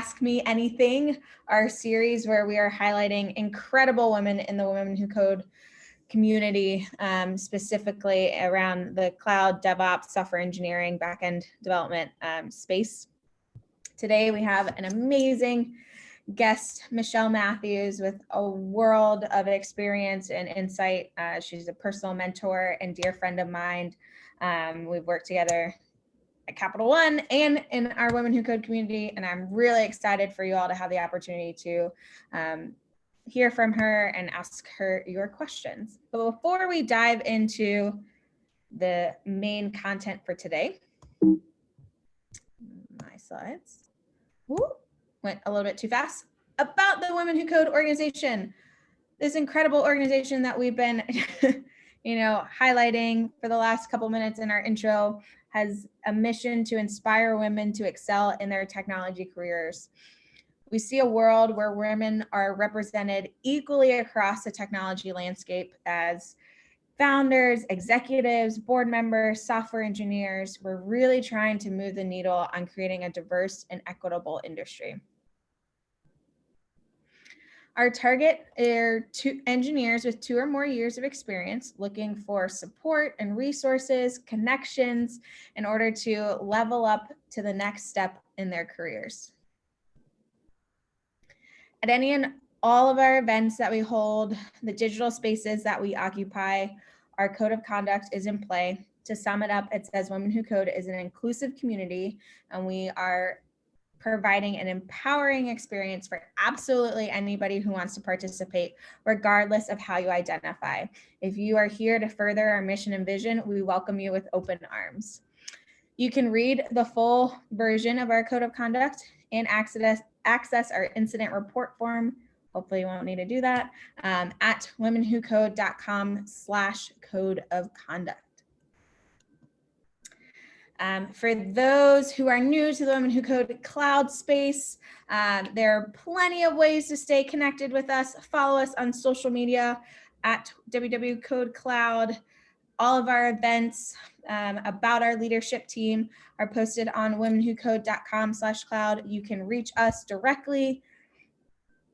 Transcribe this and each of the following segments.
Ask Me Anything, our series where we are highlighting incredible women in the Women Who Code community, specifically around the cloud, DevOps, software engineering, backend development space. Today we have an amazing guest, Michele Matthews, with a world of experience and insight. She's a personal mentor and dear friend of mine. We've worked together at Capital One and in our Women Who Code community, and I'm really excited for you all to have the opportunity to hear from her and ask her your questions. But before we dive into the main content for today, my slides went a little bit too fast. About the Women Who Code organization, this incredible organization that we've been highlighting for the last couple minutes in our intro, has a mission to inspire women to excel in their technology careers. We see a world where women are represented equally across the technology landscape as founders, executives, board members, software engineers. We're really trying to move the needle on creating a diverse and equitable industry. Our target are engineers with 2 or more years of experience looking for support and resources, connections in order to level up to the next step in their careers. At any and all of our events that we hold, the digital spaces that we occupy, our code of conduct is in play. To sum it up, it says Women Who Code is an inclusive community, and we are providing an empowering experience for absolutely anybody who wants to participate, regardless of how you identify. If you are here to further our mission and vision, we welcome you with open arms. You can read the full version of our code of conduct and access our incident report form. Hopefully you won't need to do that at womenwhocode.com/code of conduct. For those who are new to the Women Who Code cloud space, there are plenty of ways to stay connected with us. Follow us on social media at www.codecloud. All of our events about our leadership team are posted on womenwhocode.com/cloud. You can reach us directly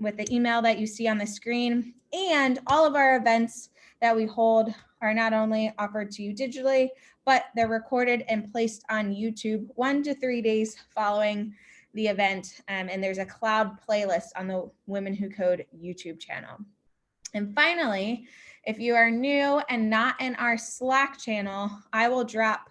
with the email that you see on the screen. And all of our events that we hold are not only offered to you digitally, but they're recorded and placed on YouTube 1 to 3 days following the event. And there's a cloud playlist on the Women Who Code YouTube channel. And finally, if you are new and not in our Slack channel, I will drop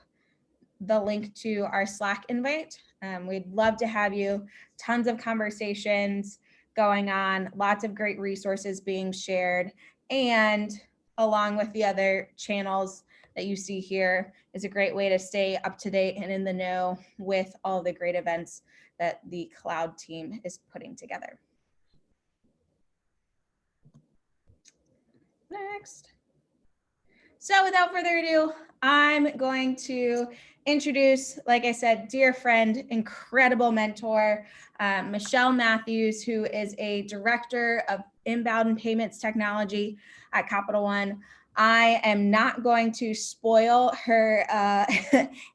the link to our Slack invite. We'd love to have you. Tons of conversations going on, lots of great resources being shared, and along with the other channels that you see here is a great way to stay up to date and in the know with all the great events that the cloud team is putting together. Next. So without further ado, I'm going to introduce, like I said, dear friend, incredible mentor, Michele Matthews, who is a director of inbound and payments technology at Capital One. I am not going to spoil her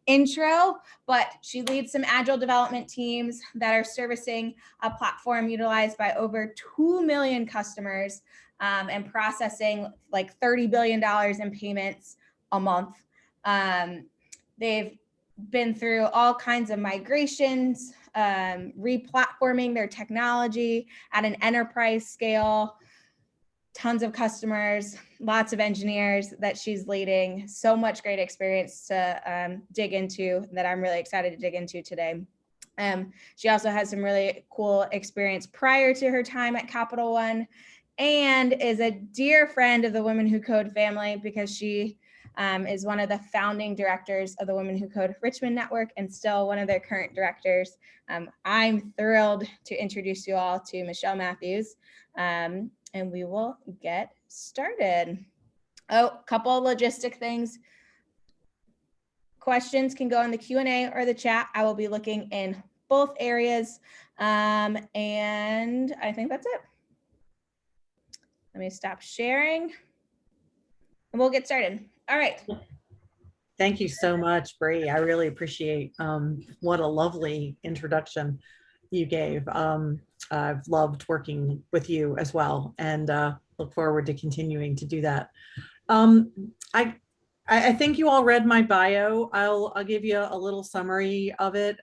intro, but she leads some agile development teams that are servicing a platform utilized by over 2 million customers and processing like $30 billion in payments a month. They've been through all kinds of migrations, re-platforming their technology at an enterprise scale, tons of customers, lots of engineers that she's leading, so much great experience to dig into that I'm really excited to dig into today. She also has some really cool experience prior to her time at Capital One and is a dear friend of the Women Who Code family because she is one of the founding directors of the Women Who Code Richmond Network and still one of their current directors. I'm thrilled to introduce you all to Michele Matthews, and we will get started. Oh, a couple of logistic things. Questions can go in the Q&A or the chat. I will be looking in both areas, and I think that's it. Let me stop sharing, and we'll get started. All right. Thank you so much, Bree. I really appreciate what a lovely introduction. you gave. I've loved working with you as well, and look forward to continuing to do that. Um, I, I think you all read my bio. I'll give you a little summary of it.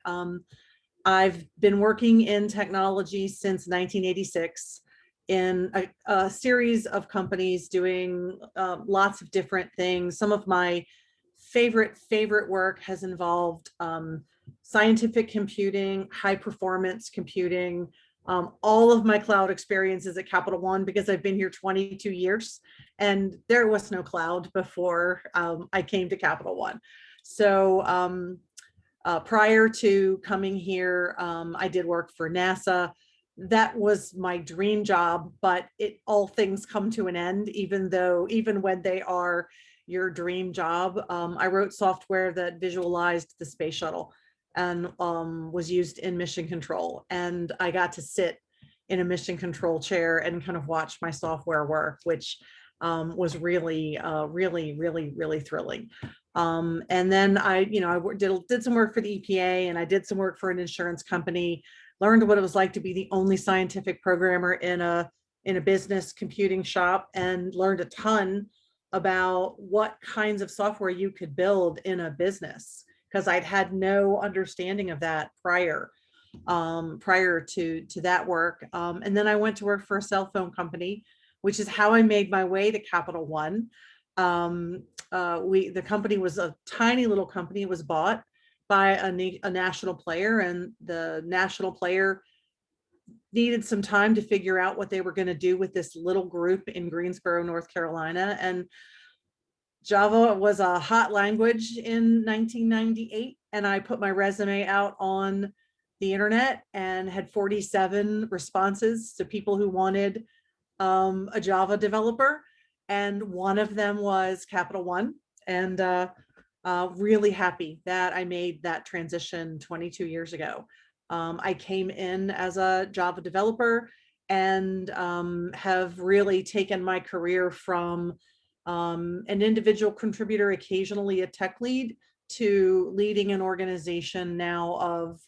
I've been working in technology since 1986 in a series of companies doing lots of different things. Some of my favorite work has involved scientific computing, high performance computing, all of my cloud experiences at Capital One, because I've been here 22 years and there was no cloud before I came to Capital One. So prior to coming here, I did work for NASA. That was my dream job, but all things come to an end, even when they are your dream job. I wrote software that visualized the space shuttle and was used in mission control. And I got to sit in a mission control chair and kind of watch my software work, which was really thrilling. And then I did some work for the EPA, and I did some work for an insurance company, learned what it was like to be the only scientific programmer in a business computing shop, and learned a ton about what kinds of software you could build in a business, because I'd had no understanding of that prior to that work. And then I went to work for a cell phone company, which is how I made my way to Capital One. The company was a tiny little company. It was bought by a national player, and the national player needed some time to figure out what they were going to do with this little group in Greensboro, North Carolina. And Java was a hot language in 1998, and I put my resume out on the internet and had 47 responses to people who wanted a Java developer, and one of them was Capital One. And really happy that I made that transition 22 years ago. I came in as a Java developer and have really taken my career from an individual contributor, occasionally a tech lead, to leading an organization now of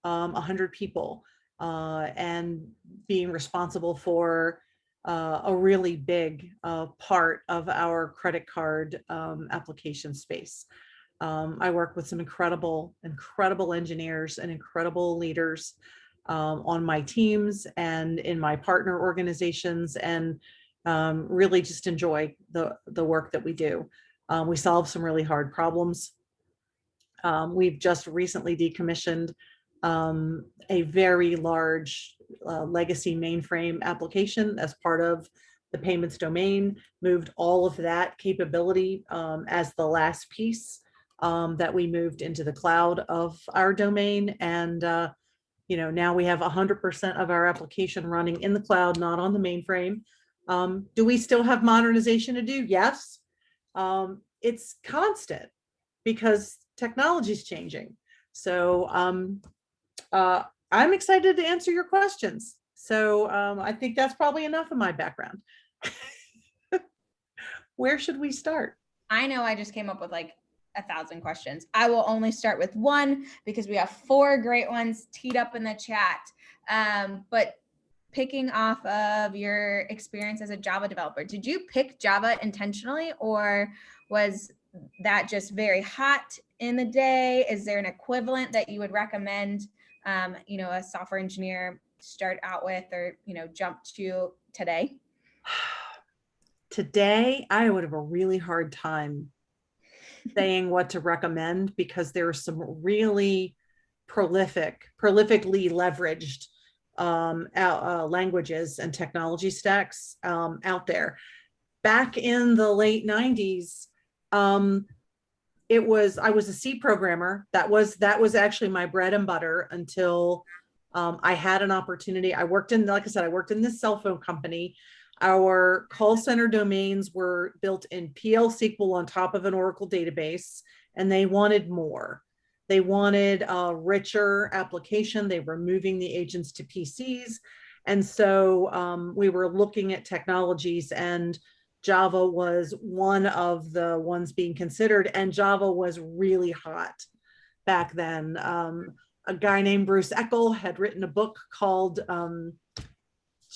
100 people and being responsible for a really big part of our credit card application space. I work with some incredible engineers and incredible leaders on my teams and in my partner organizations, and really just enjoy the work that we do. We solve some really hard problems. We've just recently decommissioned a very large legacy mainframe application as part of the payments domain, moved all of that capability as the last piece that we moved into the cloud of our domain. And now we have 100% of our application running in the cloud, not on the mainframe. Do we still have modernization to do? Yes. It's constant because technology is changing. So I'm excited to answer your questions. So I think that's probably enough of my background. Where should we start? I know I just came up with like 1,000 questions. I will only start with one because we have 4 great ones teed up in the chat. But picking off of your experience as a Java developer, did you pick Java intentionally, or was that just very hot in the day? Is there an equivalent that you would recommend, a software engineer start out with, or, jump to today? Today, I would have a really hard time saying what to recommend, because there are some really prolifically leveraged languages and technology stacks out there. Back in the late 90s, I was a C programmer. That was actually my bread and butter until I had an opportunity. Like I said, I worked in this cell phone company. Our call center domains were built in PL SQL on top of an Oracle database, and they wanted more. They wanted a richer application. They were moving the agents to PCs. And so we were looking at technologies, and Java was one of the ones being considered, and Java was really hot back then. a guy named Bruce Eckel had written a book called,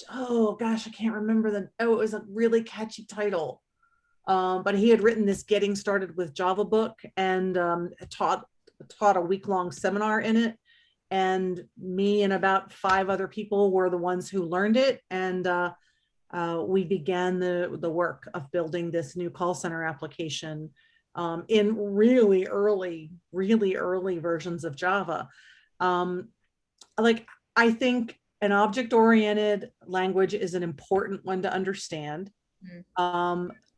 oh gosh, I can't remember it was a really catchy title. But he had written this Getting Started with Java book, and taught a week-long seminar in it. And me and about 5 other people were the ones who learned it. And we began the work of building this new call center application in really early versions of Java. Like, I think an object-oriented language is an important one to understand.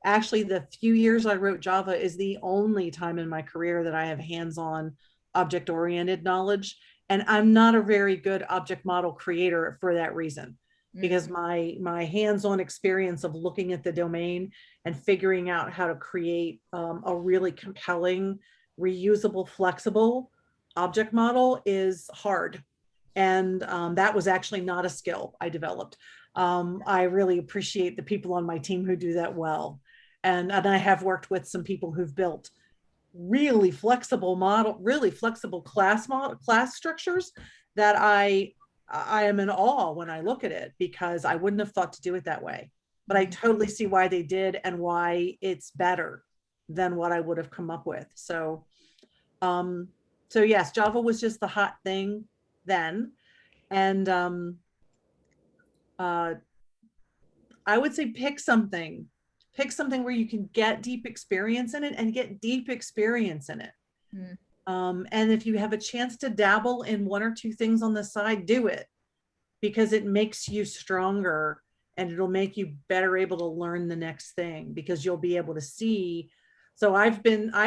Actually, the few years I wrote Java is the only time in my career that I have hands-on object-oriented knowledge. And I'm not a very good object model creator for that reason, because my hands-on experience of looking at the domain and figuring out how to create a really compelling, reusable, flexible object model is hard. And that was actually not a skill I developed. I really appreciate the people on my team who do that well. And I have worked with some people who've built really flexible class structures that I am in awe when I look at it, because I wouldn't have thought to do it that way. But I totally see why they did and why it's better than what I would have come up with. So yes, Java was just the hot thing then. And I would say pick something where you can get deep experience in it and get deep experience in it. And if you have a chance to dabble in 1 or 2 things on the side, do it, because it makes you stronger and it'll make you better able to learn the next thing, because you'll be able to see. So I've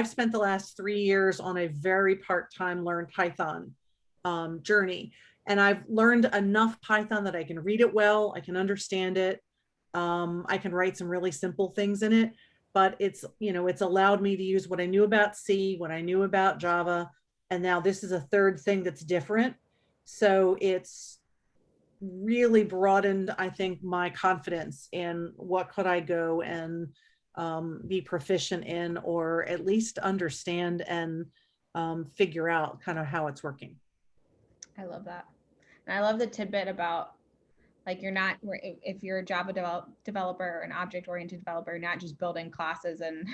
spent the last 3 years on a very part-time learn Python journey. And I've learned enough Python that I can read it well, I can understand it. I can write some really simple things in it, but it's allowed me to use what I knew about C, what I knew about Java. And now this is a third thing that's different. So it's really broadened, I think, my confidence in what could I go and be proficient in, or at least understand and figure out kind of how it's working. I love that. And I love the tidbit about, like, if you're a Java developer or an object-oriented developer, you're not just building classes and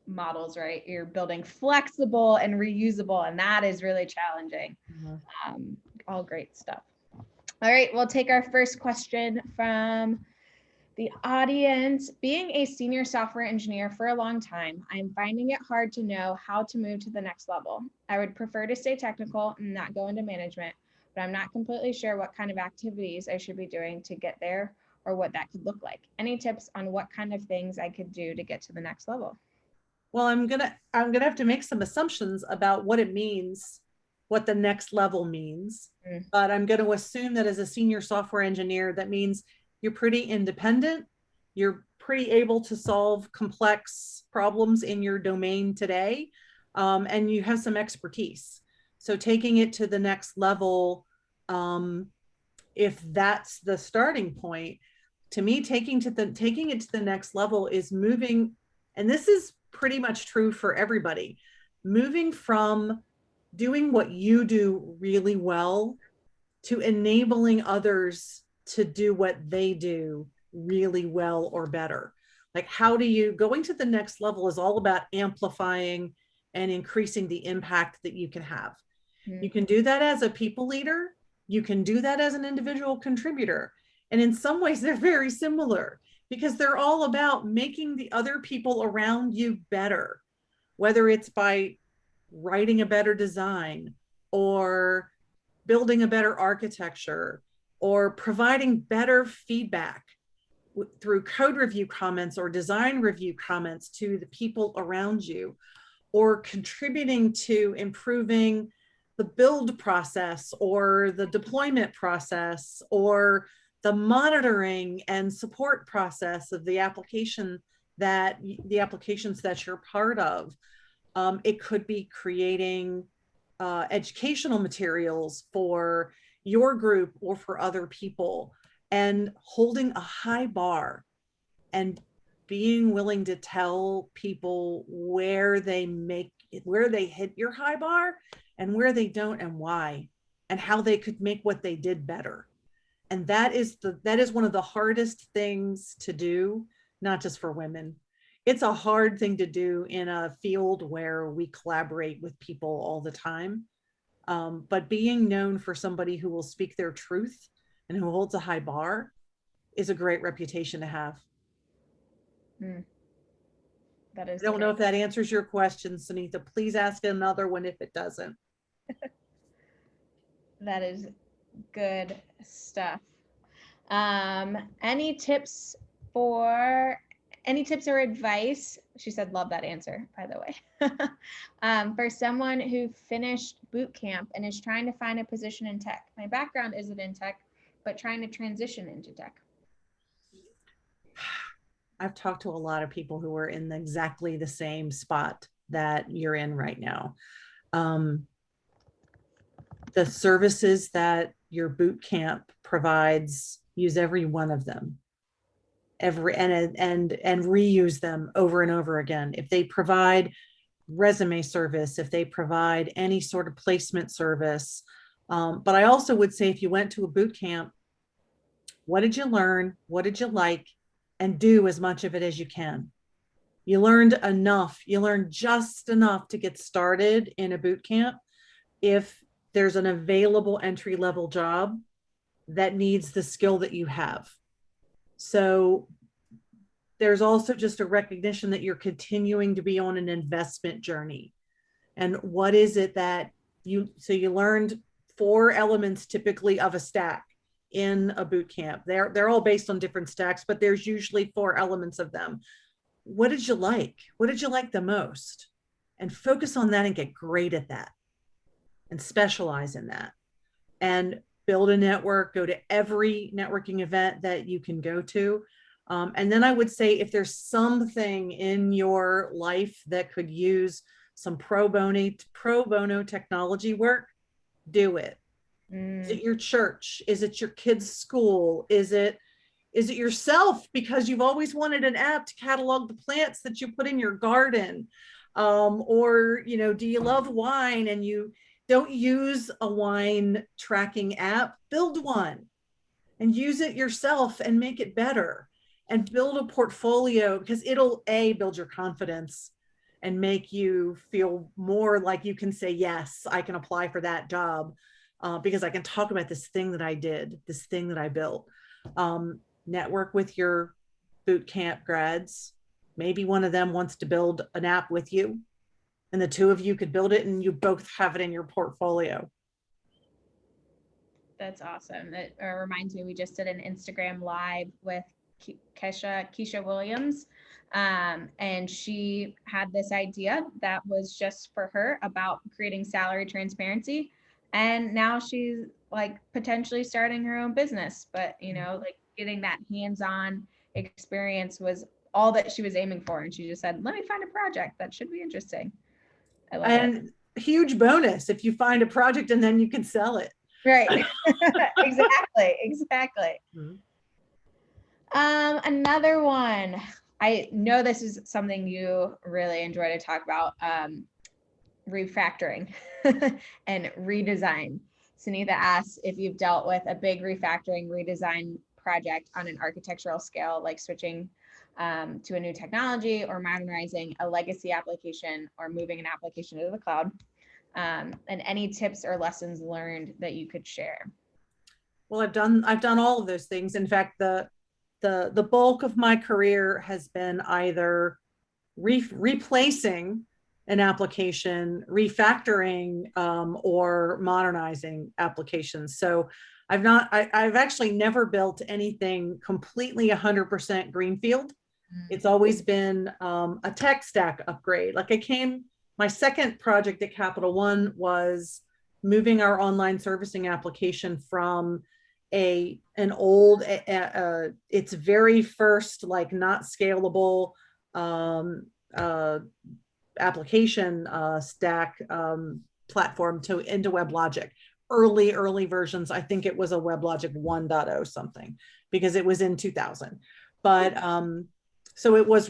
models, right? You're building flexible and reusable, and that is really challenging. All great stuff. All right, we'll take our first question from the audience. Being a senior software engineer for a long time, I'm finding it hard to know how to move to the next level. I would prefer to stay technical and not go into management, but I'm not completely sure what kind of activities I should be doing to get there, or what that could look like. Any tips on what kind of things I could do to get to the next level? Well, I'm gonna have to make some assumptions about what it means, what the next level means. But I'm going to assume that as a senior software engineer, that means you're pretty independent, you're pretty able to solve complex problems in your domain today, and you have some expertise. So taking it to the next level, if that's the starting point, to me, taking it to the next level is moving, and this is pretty much true for everybody, moving from doing what you do really well to enabling others to do what they do really well or better. Like, going to the next level is all about amplifying and increasing the impact that you can have. You can do that as a people leader. You can do that as an individual contributor. And in some ways, they're very similar, because they're all about making the other people around you better, whether it's by writing a better design, or building a better architecture, or providing better feedback through code review comments or design review comments to the people around you, or contributing to improving the build process or the deployment process or the monitoring and support process of the applications that you're part of. It could be creating educational materials for your group or for other people, and holding a high bar and being willing to tell people where they hit your high bar and where they don't and why, and how they could make what they did better. And that is one of the hardest things to do, not just for women. It's a hard thing to do in a field where we collaborate with people all the time. But being known for somebody who will speak their truth and who holds a high bar is a great reputation to have. Mm, that is I don't know great. if that answers your question, Sunitha. Please ask another one if it doesn't. That is good stuff. Any tips or advice? She said, love that answer, by the way. For someone who finished boot camp and is trying to find a position in tech. My background isn't in tech, but trying to transition into tech. I've talked to a lot of people who are in exactly the same spot that you're in right now. The services that your boot camp provides, use every one of them, and reuse them over and over again. If they provide resume service, if they provide any sort of placement service. But I also would say, if you went to a boot camp, what did you learn? What did you like? And do as much of it as you can. You learned enough. You learned just enough to get started in a boot camp. If there's an available entry-level job that needs the skill that you have. So there's also just a recognition that you're continuing to be on an investment journey. And what is it that you learned 4 elements typically of a stack in a boot camp. They're all based on different stacks, but there's usually 4 elements of them. What did you like? What did you like the most? And focus on that and get great at that and specialize in that and build a network, go to every networking event that you can go to. And then I would say, if there's something in your life that could use some pro bono technology work, do it. Is it your church? Is it your kids' school? Is it yourself, because you've always wanted an app to catalog the plants that you put in your garden? Or, do you love wine and you don't use a wine tracking app? Build one and use it yourself and make it better and build a portfolio, because it'll build your confidence and make you feel more like you can say, yes, I can apply for that job. Because I can talk about this thing that I did, this thing that I built. Network with your boot camp grads. Maybe one of them wants to build an app with you, and the 2 of you could build it and you both have it in your portfolio. That's awesome. It reminds me, we just did an Instagram live with Keisha Williams. And she had this idea that was just for her about creating salary transparency. And now she's like potentially starting her own business, but like getting that hands-on experience was all that she was aiming for. And she just said, let me find a project that should be interesting. I love it. Huge bonus if you find a project and then you can sell it. Right. Exactly. Mm-hmm. Another one. I know this is something you really enjoy to talk about. Refactoring and redesign. Sunitha asks if you've dealt with a big refactoring redesign project on an architectural scale, like switching to a new technology or modernizing a legacy application or moving an application to the cloud, and any tips or lessons learned that you could share. Well, I've done all of those things. In fact, the bulk of my career has been either replacing an application, refactoring, or modernizing applications. So I've actually never built anything completely 100% greenfield. It's always been a tech stack upgrade. Like my second project at Capital One was moving our online servicing application from an old, its very first, like, not scalable application stack platform into WebLogic. Early versions. I think it was a WebLogic 1.0 something, because it was in 2000. But so it was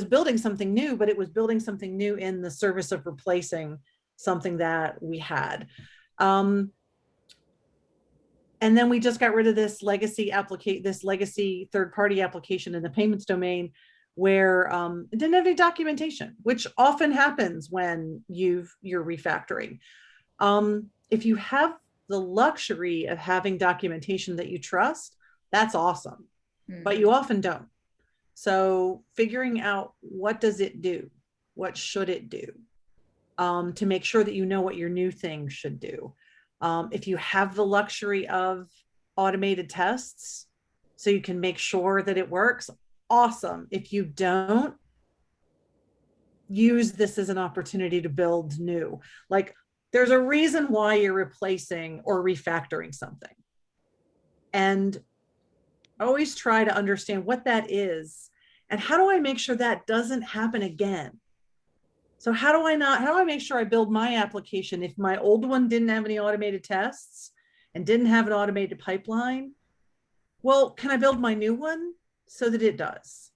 building something new, but it was building something new in the service of replacing something that we had. And then we just got rid of this legacy third-party application in the payments domain where it didn't have any documentation, which often happens when you're refactoring. If you have the luxury of having documentation that you trust, that's awesome, but you often don't. So figuring out what does it do? What should it do? To make sure that you know what your new thing should do. If you have the luxury of automated tests, so you can make sure that it works, awesome. If you don't, use this as an opportunity to build new. Like, there's a reason why you're replacing or refactoring something. And always try to understand what that is and how do I make sure that doesn't happen again. So how do I make sure I build my application if my old one didn't have any automated tests and didn't have an automated pipeline? Well, can I build my new one so that it does?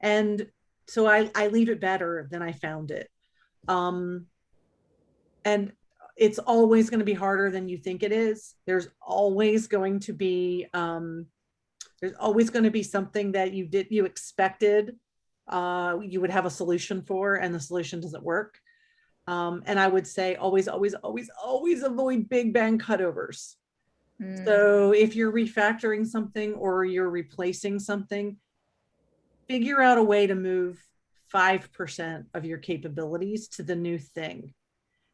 And so I leave it better than I found it. And it's always going to be harder than you think it is. There's always going to be something that you expected you would have a solution for, and the solution doesn't work. And I would say always avoid big bang cutovers. So if you're refactoring something or you're replacing something, figure out a way to move 5% of your capabilities to the new thing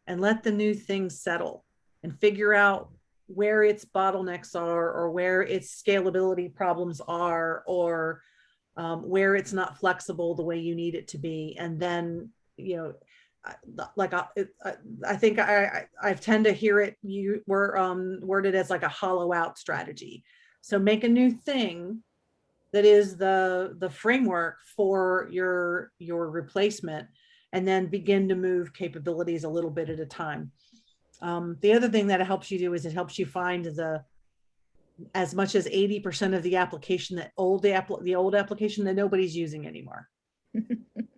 and let the new thing settle and figure out where its bottlenecks are or where its scalability problems are, or where it's not flexible the way you need it to be. And then, I think I tend to hear it worded as like a hollow out strategy. So make a new thing that is the framework for your replacement, and then begin to move capabilities a little bit at a time. The other thing that it helps you do is it helps you find as much as 80% of the application the old application that nobody's using anymore.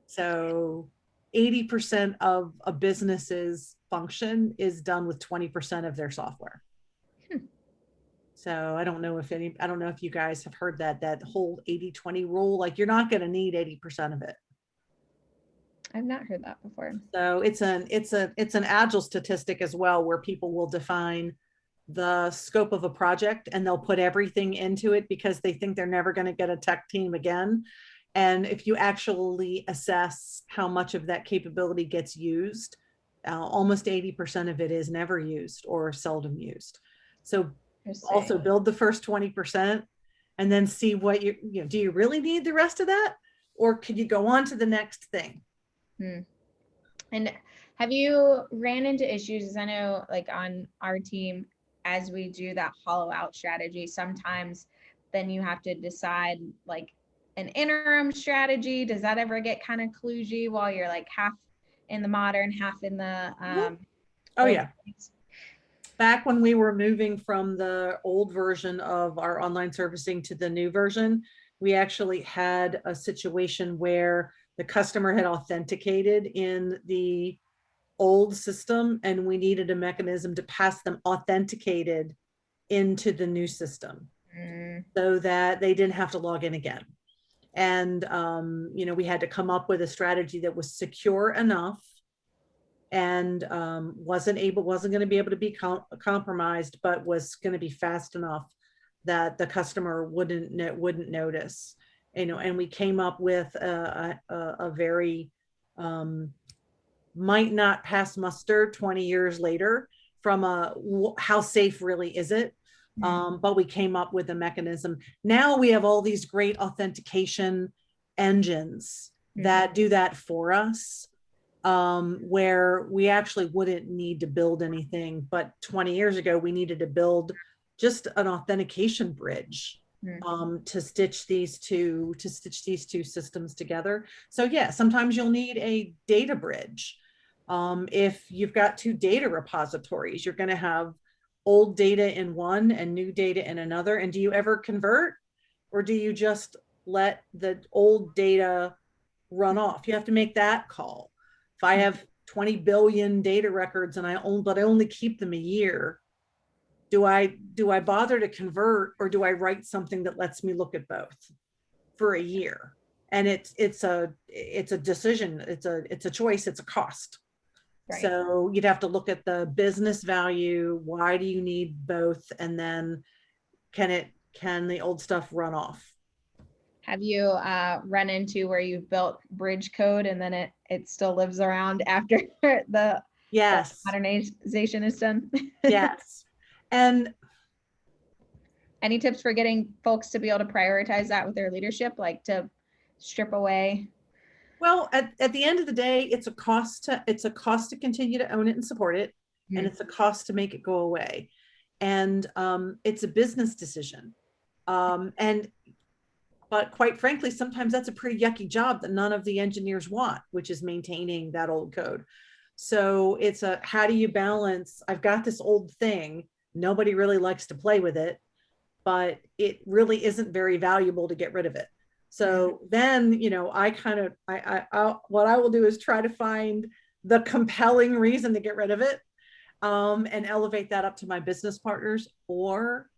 So 80% of a business's function is done with 20% of their software. So I don't know if you guys have heard that whole 80-20 rule. Like, you're not going to need 80% of it. I've not heard that before. So it's an agile statistic as well, where people will define the scope of a project and they'll put everything into it because they think they're never going to get a tech team again. And if you actually assess how much of that capability gets used, almost 80% of it is never used or seldom used. So also build the first 20% and then see what do you really need the rest of that? Or could you go on to the next thing? And have you ran into issues? I know, like, on our team, as we do that hollow out strategy, sometimes then you have to decide like an interim strategy. Does that ever get kind of kludgy while you're like half in the modern, half in the oh yeah. Back when we were moving from the old version of our online servicing to the new version, we actually had a situation where the customer had authenticated in the old system and we needed a mechanism to pass them authenticated into the new system so that they didn't have to log in again. And we had to come up with a strategy that was secure enough and wasn't going to be able to be compromised, but was going to be fast enough that the customer wouldn't notice. And we came up with a very might not pass muster 20 years later from how safe really is it? But we came up with a mechanism. Now we have all these great authentication engines that do that for us, where we actually wouldn't need to build anything. But 20 years ago, we needed to build just an authentication bridge to stitch these two systems together. So yeah, sometimes you'll need a data bridge. If you've got two data repositories, you're going to have old data in one and new data in another. And do you ever convert, or do you just let the old data run off? You have to make that call. If I have 20 billion data records and I only keep them a year. Do I bother to convert, or do I write something that lets me look at both for a year? And it's a decision. It's a choice. It's a cost. Right. So you'd have to look at the business value. Why do you need both? And then can the old stuff run off? Have you run into where you've built bridge code and then it still lives around after the Yes. modernization is done? Yes. And any tips for getting folks to be able to prioritize that with their leadership, like to strip away? well, at the end of the day, it's a cost to continue to own it and support it. Mm. And it's a cost to make it go away. And it's a business decision. But quite frankly, sometimes that's a pretty yucky job that none of the engineers want, which is maintaining that old code. So it's how do you balance? I've got this old thing. Nobody really likes to play with it, but it really isn't very valuable to get rid of it. So then, what I will do is try to find the compelling reason to get rid of it, and elevate that up to my business partners, or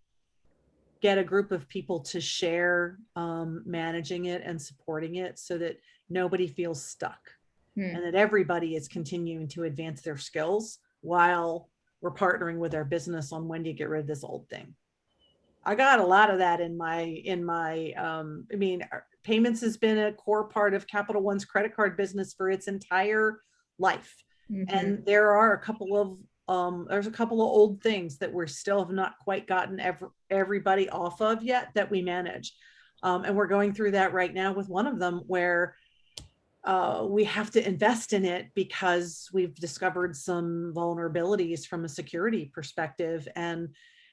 get a group of people to share managing it and supporting it so that nobody feels stuck and that everybody is continuing to advance their skills while we're partnering with our business on when do you get rid of this old thing. I got a lot of that in my payments has been a core part of Capital One's credit card business for its entire life. And there are a couple of old things that we're still have not quite gotten everybody off of yet that we manage. And we're going through that right now with one of them where we have to invest in it because we've discovered some vulnerabilities from a security perspective, and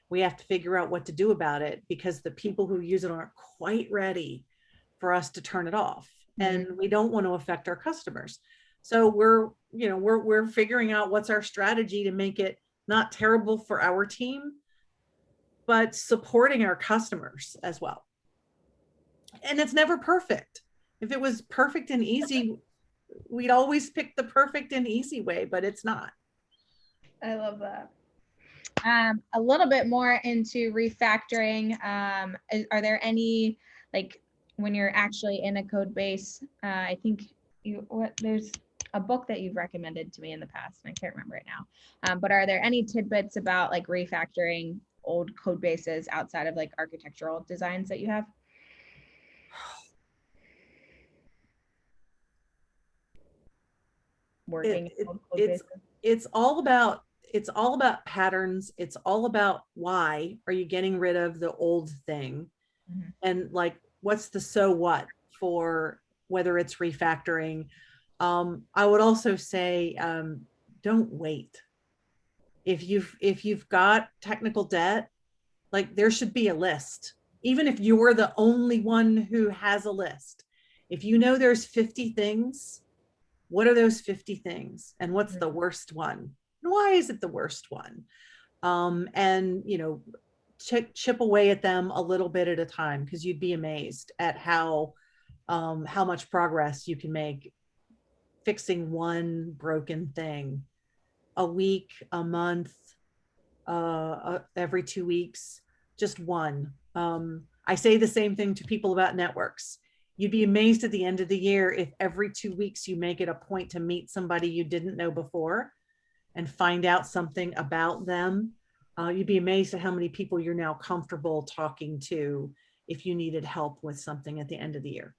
we have to figure out what to do about it because the people who use it aren't quite ready for us to turn it off. And we don't want to affect our customers. So we're figuring out what's our strategy to make it not terrible for our team, but supporting our customers as well. And it's never perfect. If it was perfect and easy, we'd always pick the perfect and easy way, but it's not. I love that. A little bit more into refactoring. Are there any, like when you're actually in a code base, I think there's a book that you've recommended to me in the past, and I can't remember it now. But are there any tidbits about like refactoring old code bases outside of like architectural designs that you have? Working old code bases? It's all about patterns. It's all about why are you getting rid of the old thing, and like what's the so what for whether it's refactoring. I would also say don't wait. If you've got technical debt, like there should be a list. Even if you're the only one who has a list, if you know there's 50 things, what are those 50 things, and what's the worst one? Why is it the worst one? And chip away at them a little bit at a time, because you'd be amazed at how much progress you can make fixing one broken thing a week, a month, every 2 weeks, just one. I say the same thing to people about networks. You'd be amazed at the end of the year if every 2 weeks you make it a point to meet somebody you didn't know before and find out something about them. You'd be amazed at how many people you're now comfortable talking to if you needed help with something at the end of the year.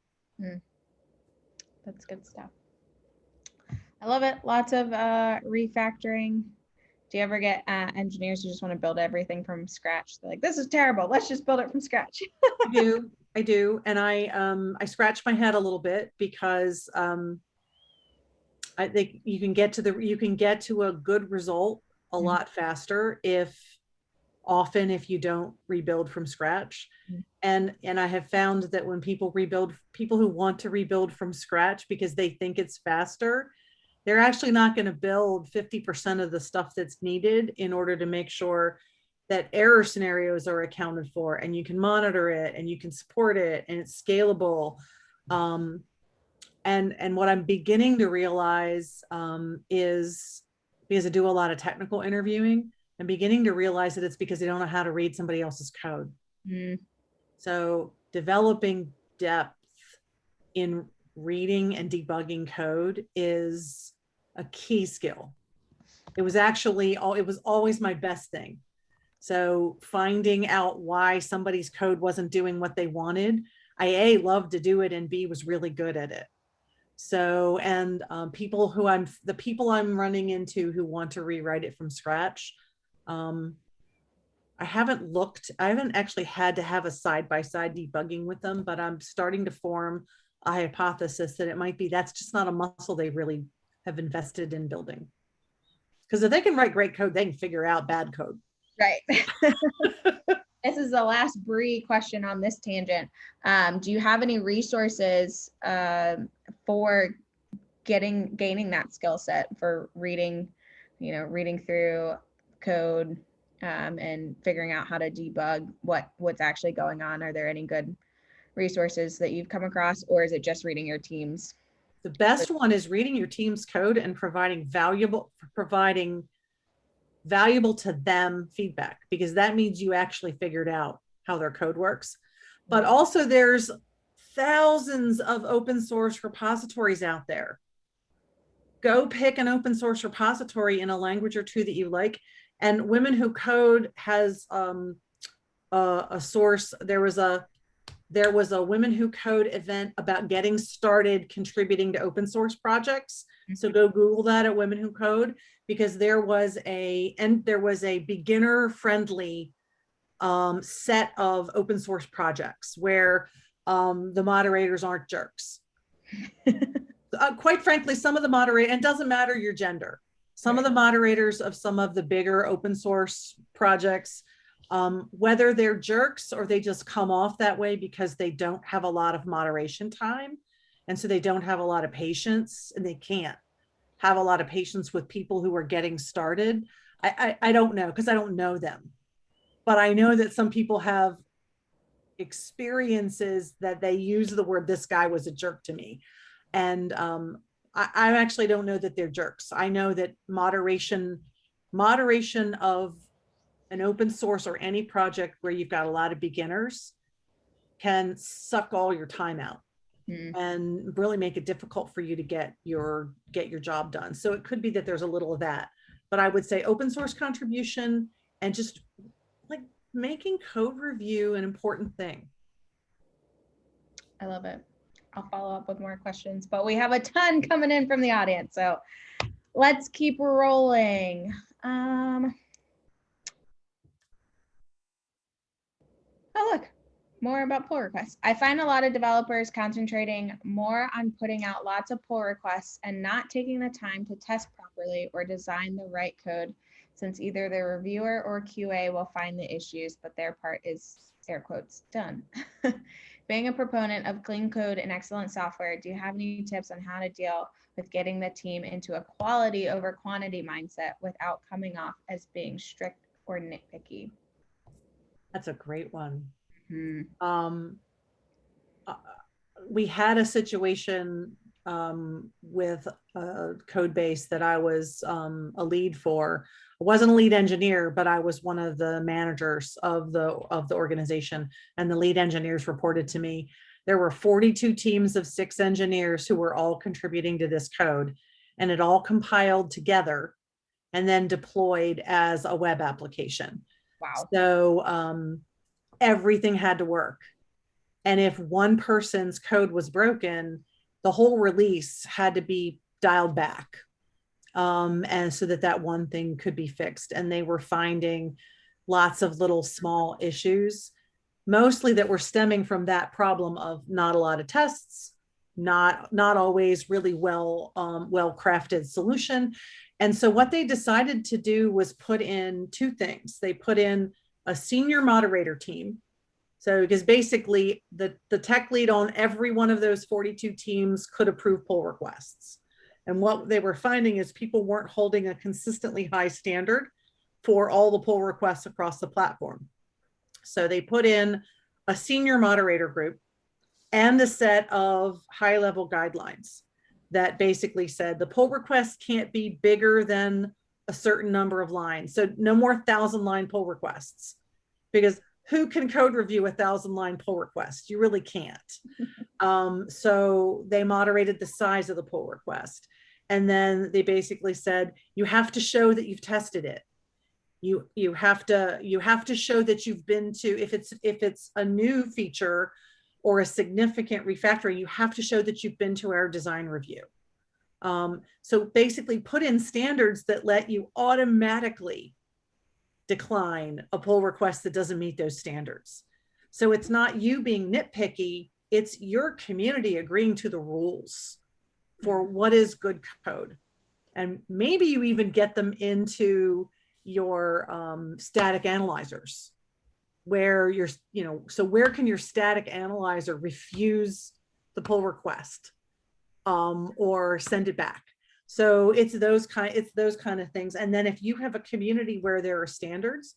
That's good stuff. I love it. Lots of refactoring. Do you ever get engineers who just want to build everything from scratch? They're like, this is terrible. Let's just build it from scratch. I do. And I scratch my head a little bit because I think you can get to a good result a lot faster if you don't rebuild from scratch. And I have found that when people who want to rebuild from scratch because they think it's faster, they're actually not going to build 50% of the stuff that's needed in order to make sure that error scenarios are accounted for and you can monitor it and you can support it and it's scalable. And what I'm beginning to realize is, because I do a lot of technical interviewing, I'm beginning to realize that it's because they don't know how to read somebody else's code. Mm. So developing depth in reading and debugging code is a key skill. It was always my best thing. So finding out why somebody's code wasn't doing what they wanted, I A, loved to do it, and B, was really good at it. So, and the people I'm running into who want to rewrite it from scratch, I haven't actually had to have a side-by-side debugging with them, but I'm starting to form a hypothesis that it might be that's just not a muscle they really have invested in building. Because if they can write great code, they can figure out bad code. Right. This is the last Bree question on this tangent. Do you have any resources for gaining that skill set for reading through code and figuring out how to debug what's actually going on? Are there any good resources that you've come across, or is it just reading your team's? The best one is reading your team's code and providing valuable to them feedback, because that means you actually figured out how their code works. But also there's thousands of open source repositories out there. Go pick an open source repository in a language or two that you like. And Women Who Code has a source. There was a Women Who Code event about getting started contributing to open source projects. So go Google that at Women Who Code, because there was a beginner friendly set of open source projects where the moderators aren't jerks. Quite frankly, some of the moderators, and it doesn't matter your gender, some of the moderators of some of the bigger open source projects, whether they're jerks or they just come off that way because they don't have a lot of moderation time, and so they don't have a lot of patience, and they can't have a lot of patience with people who are getting started. I don't know, because I don't know them, but I know that some people have experiences that they use the word, this guy was a jerk to me. And I actually don't know that they're jerks. I know that moderation of an open source or any project where you've got a lot of beginners can suck all your time out and really make it difficult for you to get your job done. So it could be that there's a little of that, but I would say open source contribution and just like making code review an important thing. I love it. I'll follow up with more questions, but we have a ton coming in from the audience, so let's keep rolling. Oh, look, more about pull requests. I find a lot of developers concentrating more on putting out lots of pull requests and not taking the time to test properly or design the right code, since either the reviewer or QA will find the issues, but their part is, air quotes, done. Being a proponent of clean code and excellent software, do you have any tips on how to deal with getting the team into a quality over quantity mindset without coming off as being strict or nitpicky? That's a great one. We had a situation with a code base that I was a lead for. I wasn't a lead engineer, but I was one of the managers of the organization, and the lead engineers reported to me. There were 42 teams of 6 engineers who were all contributing to this code, and it all compiled together and then deployed as a web application. Wow. So everything had to work. And if one person's code was broken, the whole release had to be dialed back. And so that one thing could be fixed. And they were finding lots of little small issues, mostly that were stemming from that problem of not a lot of tests, not always really well crafted solution. And so what they decided to do was put in 2 things. They put in a senior moderator team. So because basically the tech lead on every one of those 42 teams could approve pull requests. And what they were finding is people weren't holding a consistently high standard for all the pull requests across the platform. So they put in a senior moderator group and a set of high level guidelines that basically said the pull request can't be bigger than a certain number of lines. So no more 1,000-line pull requests, because who can code review a 1,000-line pull request? You really can't. So they moderated the size of the pull request. And then they basically said, you have to show that you've tested it. You have to show that you've been to, if it's a new feature or a significant refactoring, you have to show that you've been to our design review. So basically put in standards that let you automatically decline a pull request that doesn't meet those standards. So it's not you being nitpicky, it's your community agreeing to the rules for what is good code. And maybe you even get them into your static analyzers, where you're, so where can your static analyzer refuse the pull request or send it back? So it's those kind of things. And then if you have a community where there are standards,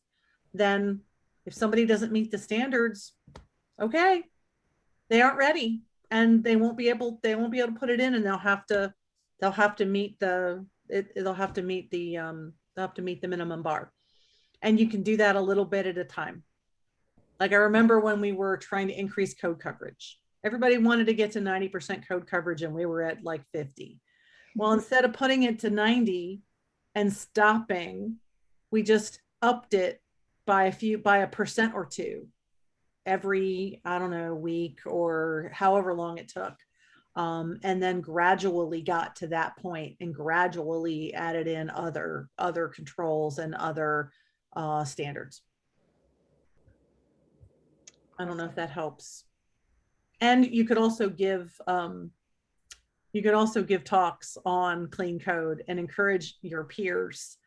then if somebody doesn't meet the standards, okay, they aren't ready and they won't be able to put it in, and they'll have to meet the minimum bar. And you can do that a little bit at a time. Like I remember when we were trying to increase code coverage, everybody wanted to get to 90% code coverage and we were at like 50. Well, instead of putting it to 90 and stopping, we just upped it by a percent or two every, I don't know, week or however long it took. And then gradually got to that point and gradually added in other controls and other standards. I don't know if that helps. And you could also give talks on clean code and encourage your peers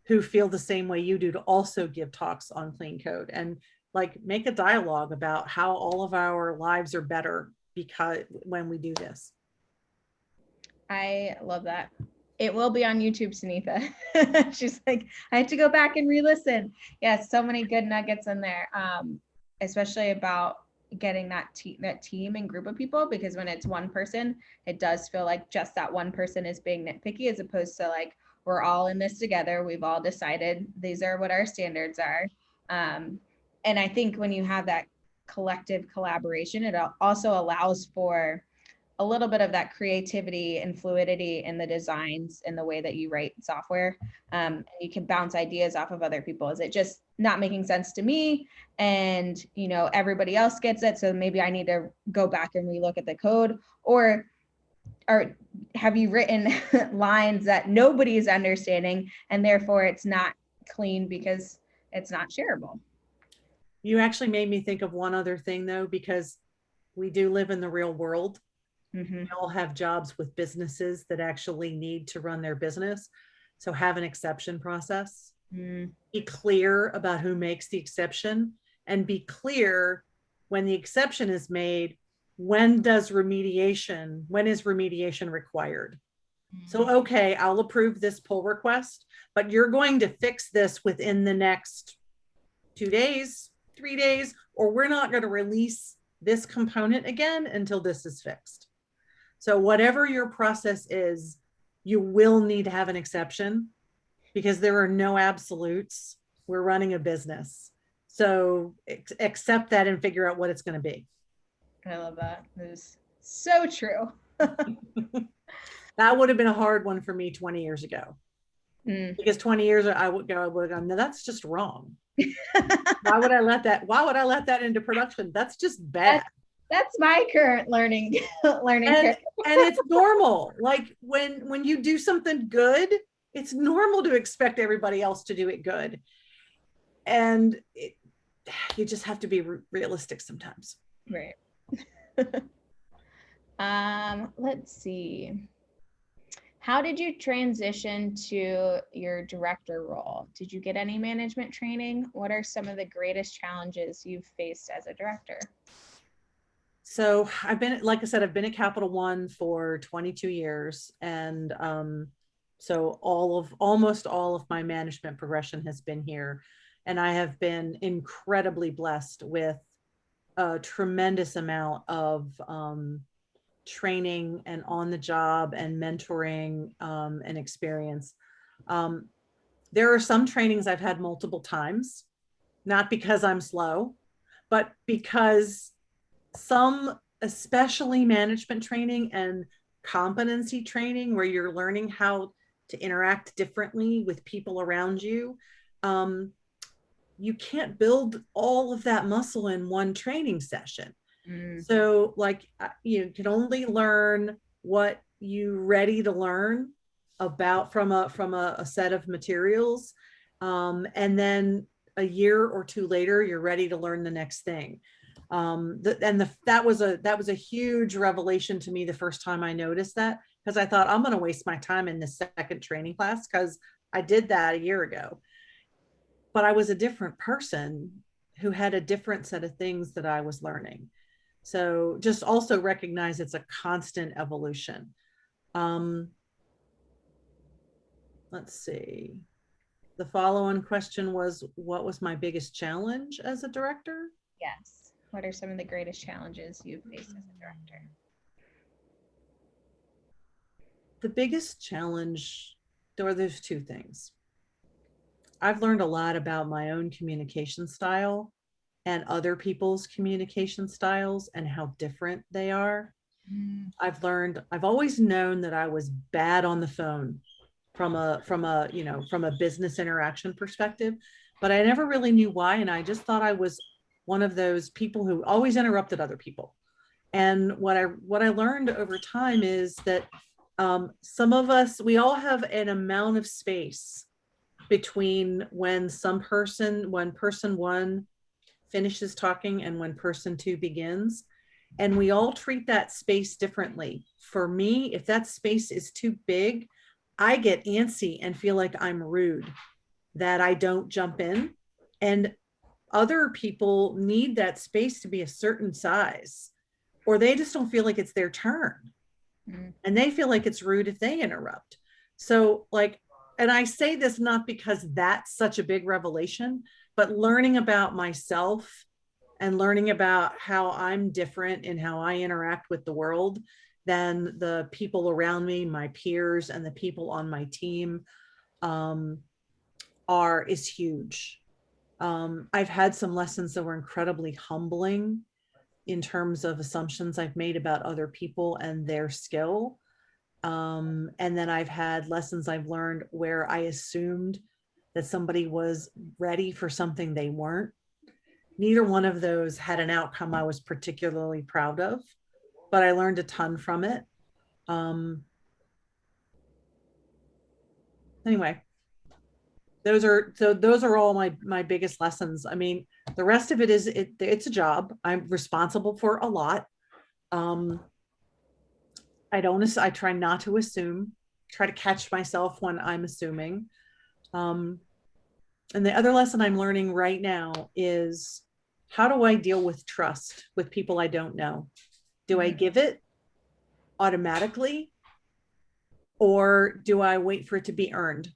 who feel the same way you do to also give talks on clean code, and like make a dialogue about how all of our lives are better because when we do this. I love that. It will be on YouTube, Sunitha. She's like, I have to go back and re-listen. Yeah, so many good nuggets in there, especially about getting that team and group of people, because when it's one person, it does feel like just that one person is being nitpicky, as opposed to like, we're all in this together. We've all decided these are what our standards are. And I think when you have that collective collaboration, it also allows for a little bit of that creativity and fluidity in the designs and the way that you write software. You can bounce ideas off of other people. Is it just not making sense to me? And, everybody else gets it. So maybe I need to go back and relook at the code, or have you written lines that nobody's understanding and therefore it's not clean because it's not shareable? You actually made me think of one other thing though, because we do live in the real world. Mm-hmm. We all have jobs with businesses that actually need to run their business. So have an exception process. Be clear about who makes the exception, and be clear when the exception is made, when is remediation required? So, okay, I'll approve this pull request, but you're going to fix this within the next 2 days, 3 days, or we're not going to release this component again until this is fixed. So whatever your process is, you will need to have an exception, because there are no absolutes. We're running a business. So accept that and figure out what it's going to be. I love that. It is so true. That would have been a hard one for me 20 years ago. Because 20 years ago, I would have gone, no, that's just wrong. Why would I let that into production? That's just bad. That's my current learning and it's normal. Like when you do something good, it's normal to expect everybody else to do it good. And you just have to be realistic sometimes. Right. Let's see. How did you transition to your director role? Did you get any management training? What are some of the greatest challenges you've faced as a director? So I've been at Capital One for 22 years. And so almost all of my management progression has been here. And I have been incredibly blessed with a tremendous amount of training and on the job and mentoring and experience. There are some trainings I've had multiple times, not because I'm slow, but because some, especially management training and competency training, where you're learning how to interact differently with people around you, you can't build all of that muscle in one training session. So like you can only learn what you're ready to learn about from a set of materials. And then a year or two later, you're ready to learn the next thing. That was a huge revelation to me the first time I noticed that, because I thought I'm going to waste my time in this second training class because I did that a year ago. But I was a different person who had a different set of things that I was learning. So just also recognize it's a constant evolution. Let's see. The follow-on question was, what was my biggest challenge as a director? Yes. What are some of the greatest challenges you've faced as a director? The biggest challenge, there's two things. I've learned a lot about my own communication style and other people's communication styles and how different they are. I've always known that I was bad on the phone from a business interaction perspective, but I never really knew why. And I just thought I was one of those people who always interrupted other people. And what I learned over time is that some of us, we all have an amount of space between when person one finishes talking and when person two begins. And we all treat that space differently. For me, if that space is too big, I get antsy and feel like I'm rude, that I don't jump in. And other people need that space to be a certain size, or they just don't feel like it's their turn. And they feel like it's rude if they interrupt. So like, and I say this not because that's such a big revelation, but learning about myself and learning about how I'm different in how I interact with the world than the people around me, my peers, and the people on my team is huge. I've had some lessons that were incredibly humbling in terms of assumptions I've made about other people and their skill. And then I've had lessons I've learned where I assumed that somebody was ready for something they weren't. Neither one of those had an outcome I was particularly proud of, but I learned a ton from it. Anyway, those are all my biggest lessons. I mean, the rest of it is it's a job. I'm responsible for a lot. I try not to assume, try to catch myself when I'm assuming. And the other lesson I'm learning right now is, how do I deal with trust with people I don't know? Do I give it automatically, or do I wait for it to be earned?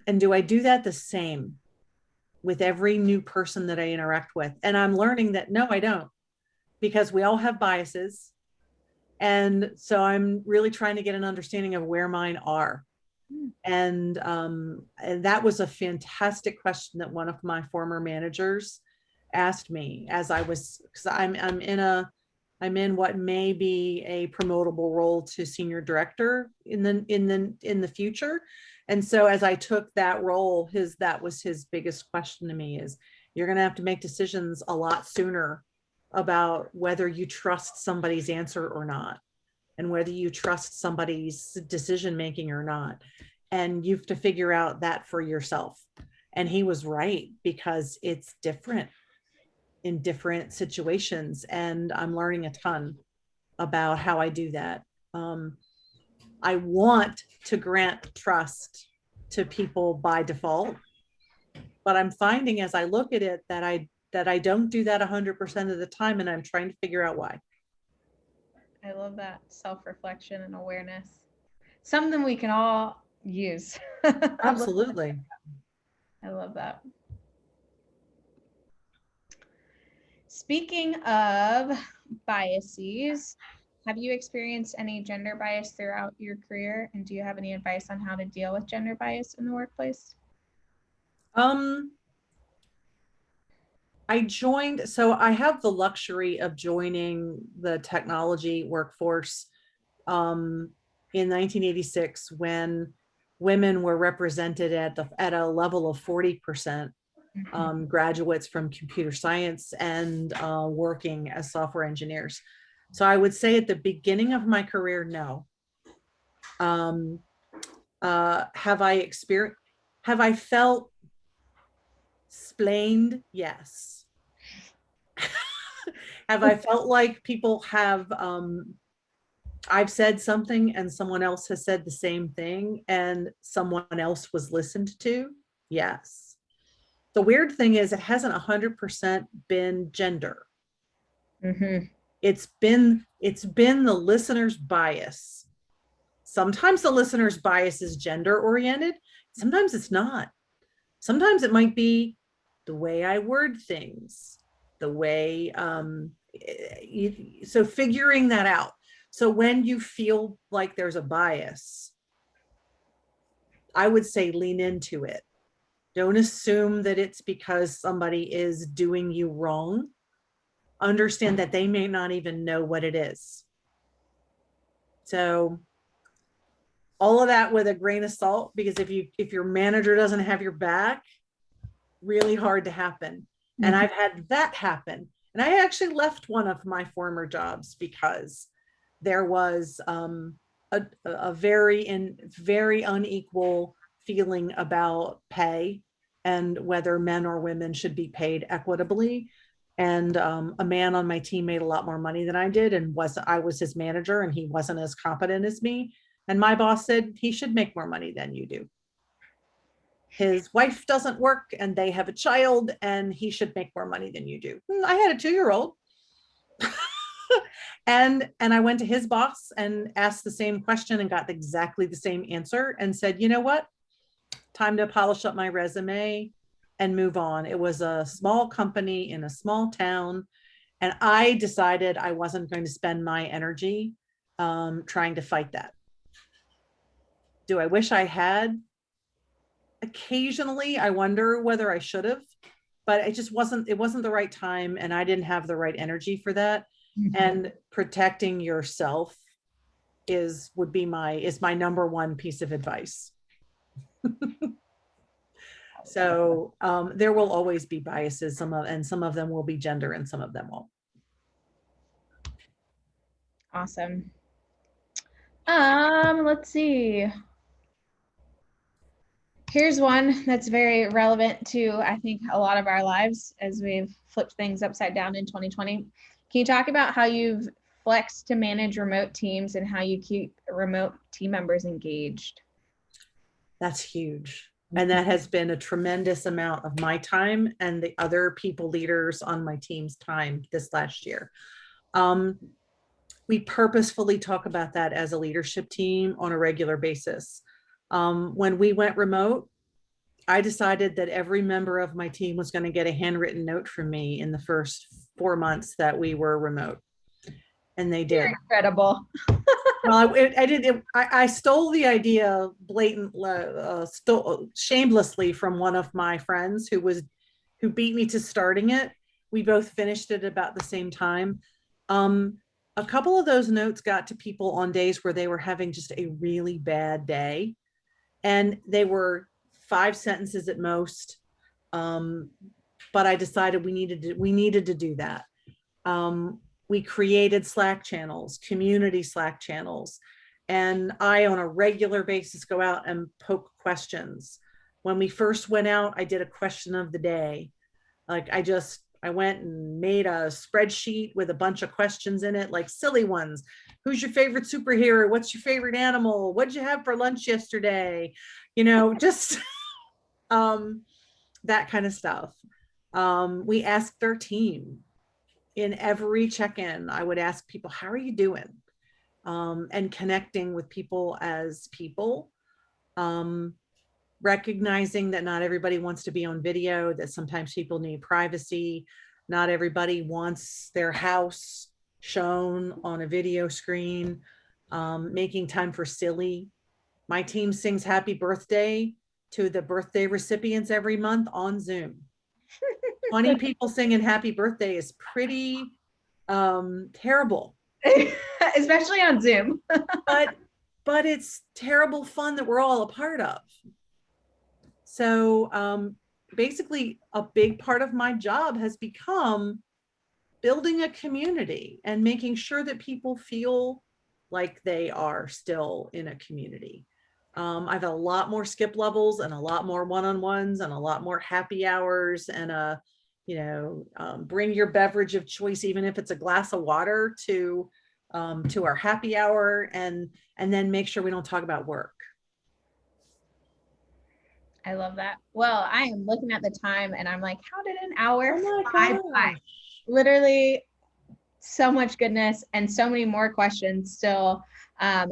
And do I do that the same with every new person that I interact with? And I'm learning that no, I don't, because we all have biases. And so I'm really trying to get an understanding of where mine are. And that was a fantastic question that one of my former managers asked me as I was, because I'm in what may be a promotable role to senior director in the future. And so as I took that role, that was his biggest question to me is, you're going to have to make decisions a lot sooner about whether you trust somebody's answer or not, and whether you trust somebody's decision making or not. And you have to figure out that for yourself. And he was right, because it's different in different situations. And I'm learning a ton about how I do that. I want to grant trust to people by default, but I'm finding as I look at it that I don't do that 100% of the time, and I'm trying to figure out why. I love that self-reflection and awareness. Something we can all use. Absolutely. I love that. Speaking of biases, have you experienced any gender bias throughout your career? And do you have any advice on how to deal with gender bias in the workplace? So I have the luxury of joining the technology workforce in 1986 when women were represented at a level of 40%. Graduates from computer science and working as software engineers. So I would say at the beginning of my career, no. Have I felt splained? Yes. Have I felt like people have, I've said something and someone else has said the same thing and someone else was listened to? Yes. The weird thing is it hasn't 100% been gender. It's been the listener's bias. Sometimes the listener's bias is gender oriented. Sometimes it's not. Sometimes it might be the way I word things, the way, so figuring that out. So when you feel like there's a bias, I would say lean into it. Don't assume that it's because somebody is doing you wrong. Understand that they may not even know what it is. So all of that with a grain of salt, because if your manager doesn't have your back, really hard to happen. And I've had that happen. And I actually left one of my former jobs because there was a very unequal feeling about pay and whether men or women should be paid equitably. And a man on my team made a lot more money than I did, and I was his manager, and he wasn't as competent as me. And my boss said he should make more money than you do. His wife doesn't work, and they have a child, and he should make more money than you do. I had a 2-year-old. and I went to his boss and asked the same question and got exactly the same answer and said, you know what? Time to polish up my resume and move on. It was a small company in a small town. And I decided I wasn't going to spend my energy trying to fight that. Do I wish I had? Occasionally, I wonder whether I should have, but it wasn't the right time. And I didn't have the right energy for that. And protecting yourself is my number one piece of advice. So there will always be biases, some of them will be gender and some of them won't. Awesome. Let's see. Here's one that's very relevant to, I think, a lot of our lives as we've flipped things upside down in 2020. Can you talk about how you've flexed to manage remote teams and how you keep remote team members engaged? That's huge. And that has been a tremendous amount of my time and the other people leaders on my team's time this last year. We purposefully talk about that as a leadership team on a regular basis. When we went remote, I decided that every member of my team was going to get a handwritten note from me in the first 4 months that we were remote. And they did. You're incredible. Well, I stole the idea shamelessly from one of my friends who beat me to starting it. We both finished it about the same time. A couple of those notes got to people on days where they were having just a really bad day, and they were 5 sentences at most. But I decided we needed to do that. We created Slack channels, community Slack channels, and I, on a regular basis, go out and poke questions. When we first went out, I did a question of the day. Like I went and made a spreadsheet with a bunch of questions in it, like silly ones. Who's your favorite superhero? What's your favorite animal? What'd you have for lunch yesterday? Just that kind of stuff. We asked our team in every check-in. I would ask people, how are you doing? And connecting with people as people. Recognizing that not everybody wants to be on video, that sometimes people need privacy. Not everybody wants their house shown on a video screen. Making time for silly. My team sings happy birthday to the birthday recipients every month on Zoom. 20 people singing happy birthday is pretty terrible. Especially on Zoom. but it's terrible fun that we're all a part of. So basically a big part of my job has become building a community and making sure that people feel like they are still in a community. I've a lot more skip levels and a lot more one-on-ones and a lot more happy hours and bring your beverage of choice, even if it's a glass of water, to our happy hour, and then make sure we don't talk about work. I love that. Well, I am looking at the time and I'm like, how did an hour fly by? Literally so much goodness and so many more questions still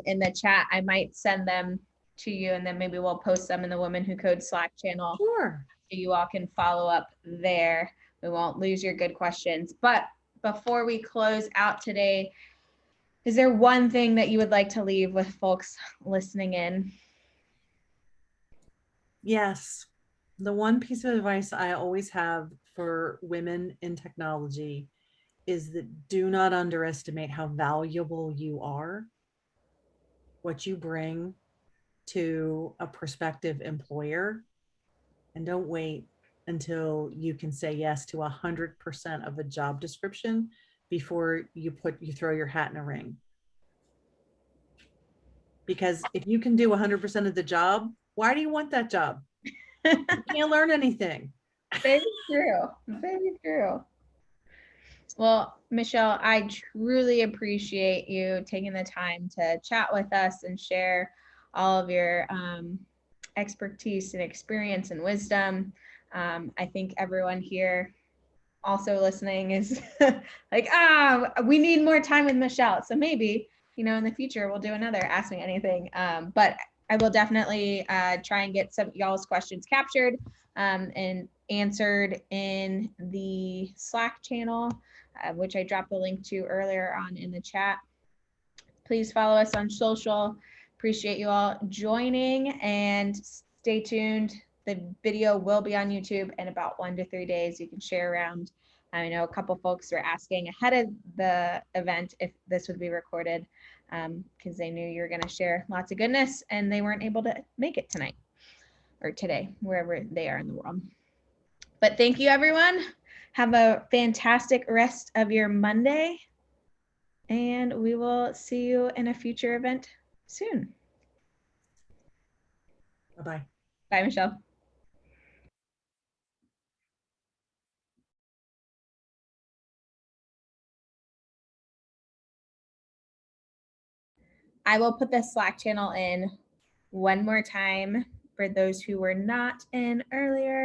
in the chat. I might send them to you and then maybe we'll post them in the Women Who Code Slack channel. Sure. So you all can follow up there. We won't lose your good questions. But before we close out today, is there one thing that you would like to leave with folks listening in? Yes. The one piece of advice I always have for women in technology is that do not underestimate how valuable you are, what you bring to a prospective employer, and don't wait until you can say yes to 100% of a job description before you throw your hat in a ring. Because if you can do 100% of the job, why do you want that job? You can't learn anything. Very true. Very true. Well, Michele, I truly appreciate you taking the time to chat with us and share all of your expertise and experience and wisdom. I think everyone here also listening is like, we need more time with Michele. So maybe, in the future we'll do another Ask Me Anything. But I will definitely try and get some y'all's questions captured and answered in the Slack channel, which I dropped the link to earlier on in the chat. Please follow us on social. Appreciate you all joining and stay tuned. The video will be on YouTube in about 1 to 3 days. You can share around. I know a couple folks were asking ahead of the event if this would be recorded because they knew you were going to share lots of goodness and they weren't able to make it tonight or today, wherever they are in the world. But thank you, everyone. Have a fantastic rest of your Monday, and we will see you in a future event soon. Bye-bye. Bye, Michele. I will put the Slack channel in one more time for those who were not in earlier.